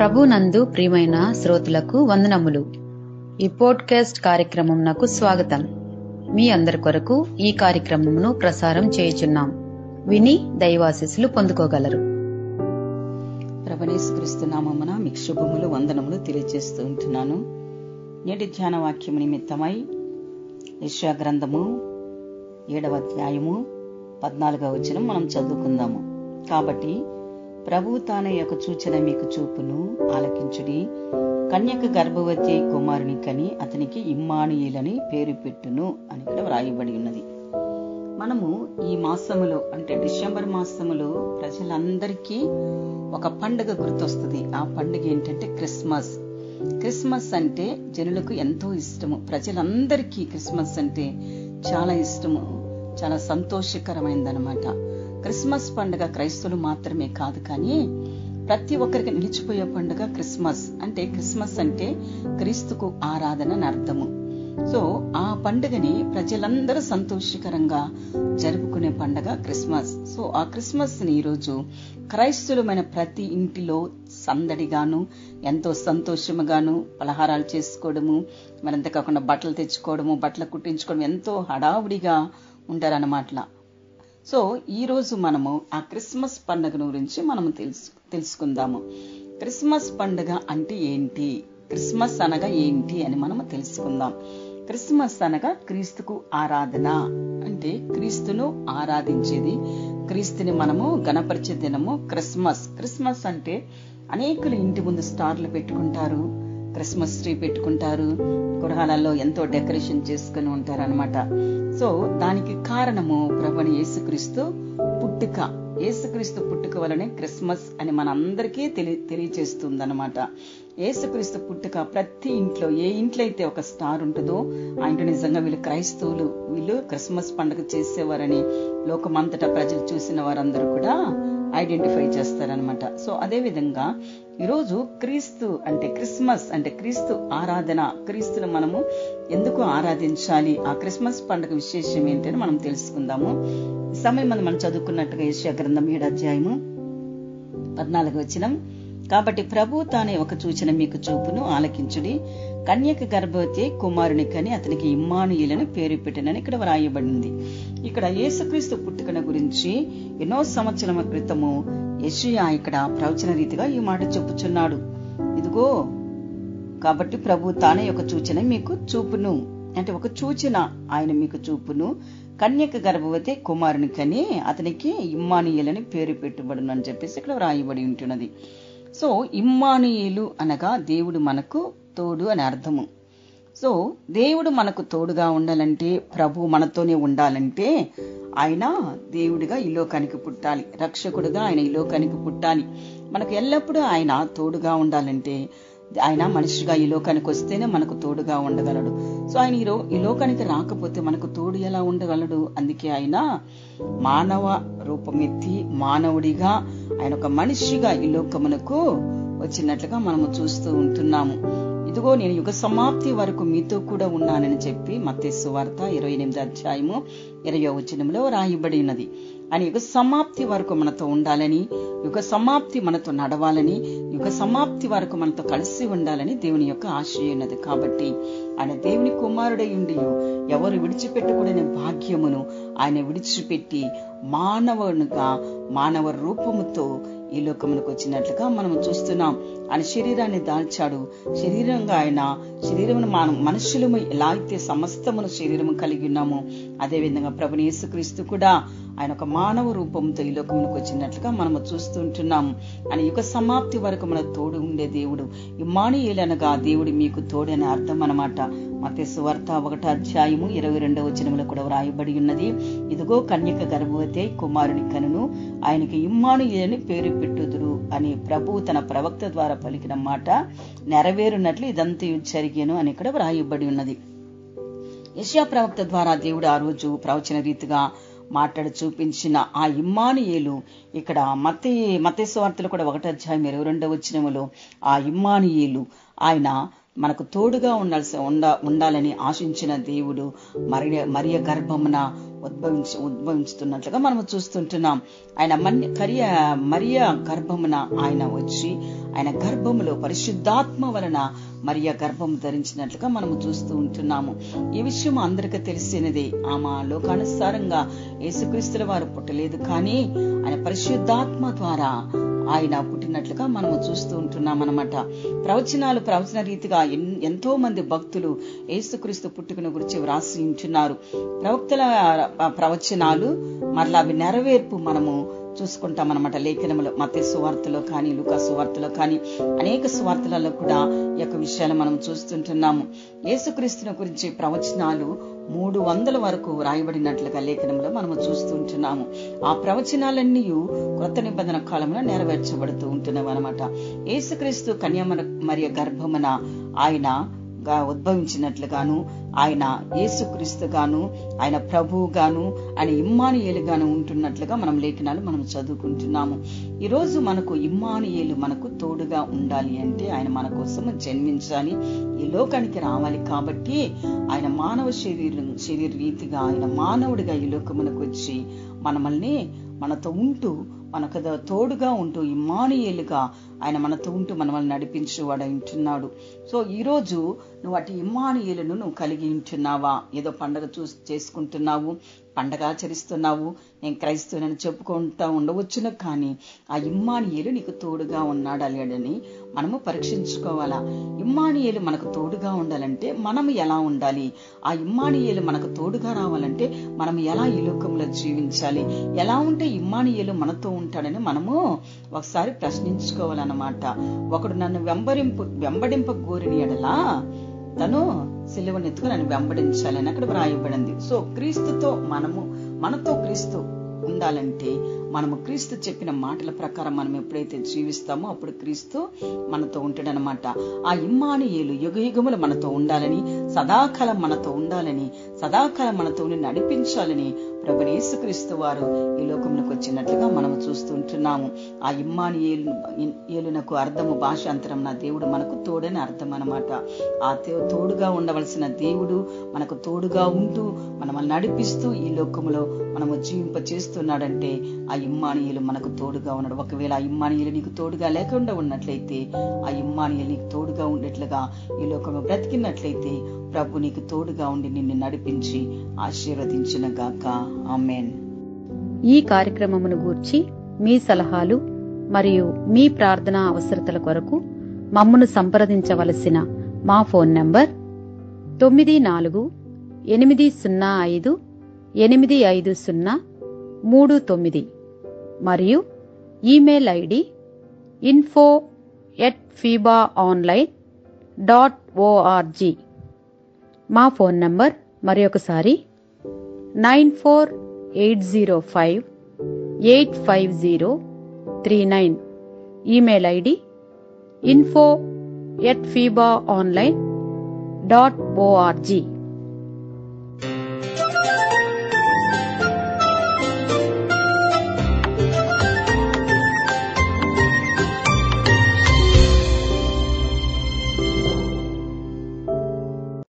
ప్రభునందు ప్రియమైన శ్రోతలకు వందనములు. ఈ పోడ్కాస్ట్ కార్యక్రమంనకు స్వాగతం. మీ అందరి కొరకు ఈ కార్యక్రమమును ప్రసారం చేయుచున్నాం. విని దైవాశీస్సులు పొందుకోగలరు. ప్రభుయేసుక్రీస్తు నామమున మీకు శుభములు వందనములు తెలియజేస్తూ ఉంటున్నాను. నేటి ధ్యాన వాక్యము నిమిత్తమై యెషయా గ్రంథము 7వ అధ్యాయము 14వ వచనం మనం చదువుకుందాము. కాబట్టి ప్రభువు తానే యొక్క సూచన మీకు చూపును, ఆలకించుడి. కన్యక గర్భవతి కుమారుని కని అతనికి ఇమ్మానుయేలని పేరు పెట్టును అని కూడా వ్రాయబడి ఉన్నది. మనము ఈ మాసములో అంటే డిసెంబర్ మాసములో ప్రజలందరికీ ఒక పండుగ గుర్తొస్తుంది. ఆ పండుగ ఏంటంటే క్రిస్మస్. క్రిస్మస్ అంటే జనులకు ఎంతో ఇష్టము. ప్రజలందరికీ క్రిస్మస్ అంటే చాలా ఇష్టము, చాలా సంతోషకరమైనదనమాట. క్రిస్మస్ పండుగ క్రైస్తవులు మాత్రమే కాదు, కానీ ప్రతి ఒక్కరికి నిలిచిపోయే పండుగ క్రిస్మస్. అంటే క్రిస్మస్ అంటే క్రీస్తుకు ఆరాధన అని అర్థము. సో ఆ పండుగని ప్రజలందరూ సంతోషకరంగా జరుపుకునే పండుగ క్రిస్మస్. సో ఆ క్రిస్మస్ ని ఈరోజు క్రైస్తవులమైన ప్రతి ఇంటిలో సందడిగాను, ఎంతో సంతోషముగాను పలహారాలు చేసుకోవడము, మరింత కాకుండా బట్టలు తెచ్చుకోవడము, బట్టలు కుట్టించుకోవడం, ఎంతో హడావుడిగా ఉంటారన్నమాట. సో ఈ రోజు మనము ఆ క్రిస్మస్ పండుగ గురించి మనము తెలుసుకుందాము. క్రిస్మస్ పండుగ అంటే ఏంటి, క్రిస్మస్ అనగా ఏంటి అని మనము తెలుసుకుందాం. క్రిస్మస్ అనగా క్రీస్తుకు ఆరాధన, అంటే క్రీస్తును ఆరాధించేది, క్రీస్తుని మనము గణపరిచే దినము క్రిస్మస్. క్రిస్మస్ అంటే అనేకులు ఇంటి ముందు స్టార్లు పెట్టుకుంటారు, క్రిస్మస్ ట్రీ పెట్టుకుంటారు, గృహాలలో ఎంతో డెకరేషన్ చేసుకుని ఉంటారు అనమాట. సో దానికి కారణము ప్రభువైన యేసుక్రీస్తు పుట్టుక. యేసుక్రీస్తు పుట్టుక వలనే క్రిస్మస్ అని మనందరికీ తెలియజేస్తుంది అనమాట. యేసుక్రీస్తు పుట్టుక ప్రతి ఇంట్లో, ఏ ఇంట్లో అయితే ఒక స్టార్ ఉంటుందో ఆ ఇంట్లో నిజంగా వీళ్ళు క్రైస్తవులు, వీళ్ళు క్రిస్మస్ పండుగ చేసేవారని లోకమంతటా ప్రజలు చూసిన వారందరూ కూడా ఐడెంటిఫై చేస్తారనమాట. సో అదే విధంగా ఈరోజు క్రీస్తు అంటే క్రిస్మస్ అంటే క్రీస్తు ఆరాధన. క్రీస్తును మనము ఎందుకు ఆరాధించాలి, ఆ క్రిస్మస్ పండుగ విశేషం ఏంటని మనం తెలుసుకుందాము. ఈ సమయం మనం చదువుకున్నట్టుగా యెషయా గ్రంథం 7వ అధ్యాయము 14వ వచనం. కాబట్టి ప్రభు తానే ఒక సూచన మీకు చూపును, ఆలకించుడి. కన్యక గర్భవతి కుమారుని కని అతనికి ఇమ్మానుయేలని పేరు పెట్టినని ఇక్కడ వ్రాయబడింది. ఇక్కడ యేసుక్రీస్తు పుట్టుకన గురించి ఎన్నో సంవత్సరాల క్రితము యెషయా ఇక్కడ ప్రవచన రీతిగా ఈ మాట చెప్పుచున్నాడు. ఇదిగో కాబట్టి ప్రభు తానే ఒక సూచన మీకు చూపును, అంటే ఒక సూచన ఆయన మీకు చూపును, కన్యక గర్భవతి కుమారుని కని అతనికి ఇమ్మానుయేలని పేరు పెట్టుబడును అని చెప్పేసి ఇక్కడ వ్రాయబడి ఉంటున్నది. సో ఇమ్మానుయేలు అనగా దేవుడు మనకు తోడు అని అర్థము. సో దేవుడు మనకు తోడుగా ఉండాలంటే, ప్రభు మనతోనే ఉండాలంటే ఆయన దేవుడిగా ఈ లోకానికి పుట్టాలి, రక్షకుడుగా ఆయన ఈ లోకానికి పుట్టాలి. మనకు ఎల్లప్పుడూ ఆయన తోడుగా ఉండాలంటే ఆయన మనిషిగా ఈ లోకానికి వస్తేనే మనకు తోడుగా ఉండగలడు. సో ఆయన ఈ లోకానికి రాకపోతే మనకు తోడు ఎలా ఉండగలడు? అందుకే ఆయన మానవ రూపమెత్తి మానవుడిగా ఆయన ఒక మనిషిగా ఈ లోకమునకు వచ్చినట్లుగా మనము చూస్తూ ఉంటున్నాము. ఇదిగో నేను యుగ సమాప్తి వరకు మీతో కూడా ఉన్నానని చెప్పి మత్తయి సువార్త 28వ అధ్యాయము 20వ వచనంలో రాయబడి ఉన్నది. ఆయన యుగ సమాప్తి వరకు మనతో ఉండాలని, యుగ సమాప్తి మనతో నడవాలని, యుగ సమాప్తి వరకు మనతో కలిసి ఉండాలని దేవుని యొక్క ఆశయం ఉన్నది. కాబట్టి ఆయన దేవుని కుమారుడై ఉండి ఎవరు విడిచిపెట్టకూడని భాగ్యమును ఆయన విడిచిపెట్టి మానవునిగా మానవ రూపముతో ఈ లోకమునకు వచ్చినట్లుగా మనం చూస్తున్నాం. ఆయన శరీరాన్ని దాల్చాడు. శరీరంగా ఆయన శరీరమును మనుషులము ఎలా అయితే సమస్తమును శరీరము కలిగి ఉన్నామో అదేవిధంగా ప్రభువైన యేసుక్రీస్తు కూడా ఆయన ఒక మానవ రూపంతో ఈ లోకమునకు వచ్చినట్లుగా మనము చూస్తుంటున్నాము. ఆయన యుగ సమాప్తి వరకు మన తోడు ఉండే దేవుడు. ఇమ్మానుయేలు అనగా దేవుడు మీకు తోడు అని అర్థం అనమాట. మత్తయి సువార్త 1వ అధ్యాయము 22వ వచనంలో కూడా వ్రాయబడి ఉన్నది. ఇదిగో కన్యక గర్భవతి కుమారుని కనును, ఆయనకి ఇమ్మానుయేలని పేరు పెట్టుదురు అని ప్రభువు తన ప్రవక్త ద్వారా పలికిన మాట నెరవేరునట్లు ఇదంతా జరిగేను అని ఇక్కడ వ్రాయబడి ఉన్నది. యెషయా ప్రవక్త ద్వారా దేవుడు ఆ రోజు ప్రవచన రీతిగా మాట్లాడి చూపించిన ఆ ఇమ్మానుయేలు ఇక్కడ మత్తయి సువార్తలో కూడా 1వ అధ్యాయం 22వ వచనములో ఆ ఇమ్మానుయేలు ఆయన మనకు తోడుగా ఉండాలని ఆశించిన దేవుడు మరియ గర్భమున ఉద్భవించుతున్నట్లుగా మనం చూస్తుంటున్నాం. ఆయన మరియ గర్భమున ఆయన వచ్చి ఆయన గర్భములో పరిశుద్ధాత్మ వలన మరియ గర్భం ధరించినట్లుగా మనము చూస్తూ ఉంటున్నాము. ఈ విషయం అందరికీ తెలిసినదే. ఆమె లోకానుసారంగా యేసుక్రీస్తుల వారు పుట్టలేదు, కానీ ఆయన పరిశుద్ధాత్మ ద్వారా ఆయన పుట్టినట్లుగా మనము చూస్తూ ఉంటున్నాం అన్నమాట. ప్రవచన రీతిగా ఎంతో మంది భక్తులు యేసుక్రీస్తు పుట్టుకను గురించి వ్రాసి ఉంటున్నారు. ప్రవక్తల ప్రవచనాలు మరలా అవి నెరవేర్పు మనము చూసుకుంటాం అన్నమాట. లేఖనములు మత్తయి సువార్తలో కానీ లూకా సువార్తలో కానీ అనేక సువార్తలలో కూడా ఈ యొక్క విషయాలు మనం చూస్తుంటున్నాము. యేసుక్రీస్తుని గురించి ప్రవచనాలు 300 వరకు రాయబడినట్లుగా లేఖనంలో మనము చూస్తుంటున్నాము. ఆ ప్రవచనాలన్నీ క్రొత్త నిబంధన కాలంలో నెరవేర్చబడుతూ ఉంటున్నాం అన్నమాట. యేసుక్రీస్తు కన్యామరియ గర్భమున ఆయన ఉద్భవించినట్లుగాను, ఆయన యేసుక్రీస్తుగాను, ఆయన ప్రభువుగాను, ఆయన ఇమ్మానుయేలుగాను ఉంటున్నట్లుగా మనం లేఖనాలు మనం చదువుకుంటున్నాము. ఈ రోజు మనకు ఇమ్మానుయేలు మనకు తోడుగా ఉండాలి అంటే ఆయన మన కోసం జన్మించాలి, ఈ లోకానికి రావాలి. కాబట్టి ఆయన మానవ శరీర రీతిగా ఆయన మానవుడిగా ఈ లోకమునకు వచ్చి మనతో ఉంటూ మనకు తోడుగా ఉంటూ ఇమ్మానుయేలుగా ఆయన మనతో ఉంటూ మనల్ని నడిపించేవాడు ఉంటున్నాడు. సో ఈ రోజు నువ్వు అటు ఇమ్మానుయేలును నువ్వు కలిగి ఉంటున్నావా? ఏదో పండగ చేసుకుంటున్నావు, పండగ ఆచరిస్తున్నావు, నేను క్రైస్తవునని చెప్పుకుంటా ఉండవచ్చును, కానీ ఆ ఇమ్మానుయేలు నీకు తోడుగా ఉన్నాడా లేడని మనము పరీక్షించుకోవాలా. ఇమ్మానుయేలు మనకు తోడుగా ఉండాలంటే మనం ఎలా ఉండాలి? ఆ ఇమ్మానుయేలు మనకు తోడుగా రావాలంటే మనం ఎలా ఈ లోకంలో జీవించాలి? ఎలా ఉంటే ఇమ్మానుయేలు మనతో ఉంటాడని మనము ఒకసారి ప్రశ్నించుకోవాలన్నమాట. ఒకడు నన్ను వెంబడింప కోరిన ఎడలా తను సిలువనెత్తుకు నన్ను వెంబడించాలని అక్కడ వ్రాయబడింది. సో క్రీస్తుతో మనతో క్రీస్తు ఉండాలంటే మనము క్రీస్తు చెప్పిన మాటల ప్రకారం మనం ఎప్పుడైతే జీవిస్తామో అప్పుడు క్రీస్తు మనతో ఉంటాడనమాట. ఆ ఇమ్మానుయేలు యుగయుగములు మనతో ఉండాలని, సదాకాలం మనతో ఉండాలని, సదాకాలం మనతో నడిపించాలని ప్రభువైన యేసుక్రీస్తు వారు ఈ లోకమునకు వచ్చినట్లుగా మనము చూస్తుంటున్నాము. ఆ ఇమ్మానుయేలునకు అర్థము భాషాంతరం నా దేవుడు మనకు తోడని అర్థం అనమాట. ఆ తోడుగా ఉండవలసిన దేవుడు మనకు తోడుగా ఉంటూ మనల్ని నడిపిస్తూ ఈ లోకములో మనము జీవింప చేస్తున్నాడంటే ఆ ఇమ్మానుయేలు మనకు తోడుగా ఉన్నాడు. ఒకవేళ ఆ ఇమ్మానుయేలు నీకు తోడుగా లేకుండా ఉన్నట్లయితే, ఆ ఇమ్మానుయేలు నీకు తోడుగా ఉండేట్లుగా ఈ లోకంలో బ్రతికినట్లయితే ప్రభు నీకు తోడుగా ఉండి నిన్ను నడిపించి ఆశీర్వదించును గాక. ఆమేన్. ఈ కార్యక్రమమును గూర్చి మీ సలహాలు మరియు మీ ప్రార్థనా అవసరతల కొరకు మమ్మను సంప్రదించవలసిన మా ఫోన్ నంబర్ 948585085039 మరియు ఈమెయిల్ ఐడి info@fibaonline.org. మా ఫోన్ నంబర్ మరొకసారి 9480585039. Email ID info@fibaonline.org.